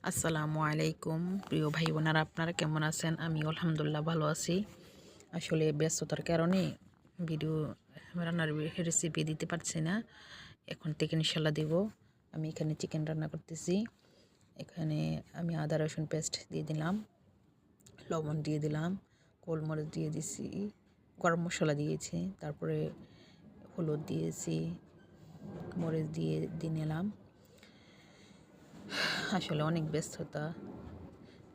আসসালামু আলাইকুম প্রিয় ভাই বোনেরা, আপনারা কেমন আছেন? আমি আলহামদুলিল্লাহ ভালো আছি। আসলে ব্যস্ততার কারণে ভিডিও রান্নার রেসিপি দিতে পারছি না। এখন থেকে ইনশাল্লাহ দিব। আমি এখানে চিকেন রান্না করতেছি। এখানে আমি আদা রসুন পেস্ট দিয়ে দিলাম, লবণ দিয়ে দিলাম, গোলমরিচ দিয়ে দিছি, গরম মশলা দিয়েছি, তারপরে হলুদ দিয়েছি, মরিচ দিয়ে নিলাম। আসলে অনেক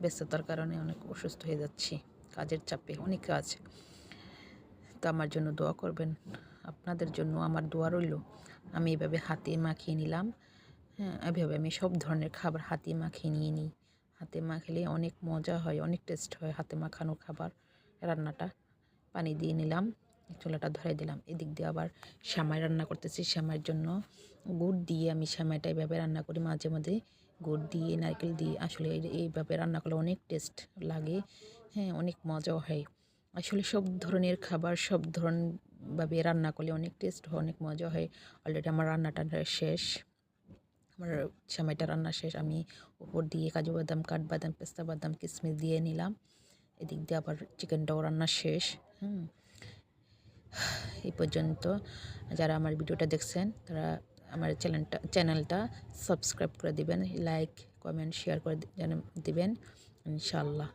ব্যস্ততার কারণে অনেক অসুস্থ হয়ে যাচ্ছি, কাজের চাপে অনেক কাজ। তো আমার জন্য দোয়া করবেন, আপনাদের জন্য আমার দোয়া রইল। আমি এভাবে হাতে মাখিয়ে নিলাম। হ্যাঁ, এভাবে আমি সব ধরনের খাবার হাতে মাখিয়ে নিয়ে নিই। হাতে মাখলে অনেক মজা হয়, অনেক টেস্ট হয় হাতে মাখানো খাবার রান্নাটা। পানি দিয়ে নিলাম, চুলাটা ধরাই দিলাম। এদিক দিয়ে আবার সেমাই রান্না করতেছি। সেমাইয়ের জন্য গুড় দিয়ে আমি সেমাইটা এইভাবে রান্না করি মাঝে মধ্যে। গুড় দিয়ে, নারকেল দিয়ে, আসলে এইভাবে রান্না করলে অনেক টেস্ট লাগে। হ্যাঁ, অনেক মজাও হয়। আসলে সব ধরনের খাবার সব ধরনভাবে রান্না করলে অনেক টেস্ট হয়, অনেক মজা হয়। অলরেডি আমার রান্নাটা শেষ, আমার সেমাইটা রান্না শেষ। আমি উপর দিয়ে কাজু বাদাম, কাঠবাদাম, পেস্তা বাদাম, কিশমিশ দিয়ে নিলাম। এদিক দিয়ে আবার চিকেনটাও রান্না শেষ। এই পর্যন্ত যারা আমার ভিডিওটা দেখছেন তারা আমার চ্যানেলটা সাবস্ক্রাইব করে দিবেন, লাইক, কমেন্ট, শেয়ার করে দিবেন ইনশাআল্লাহ।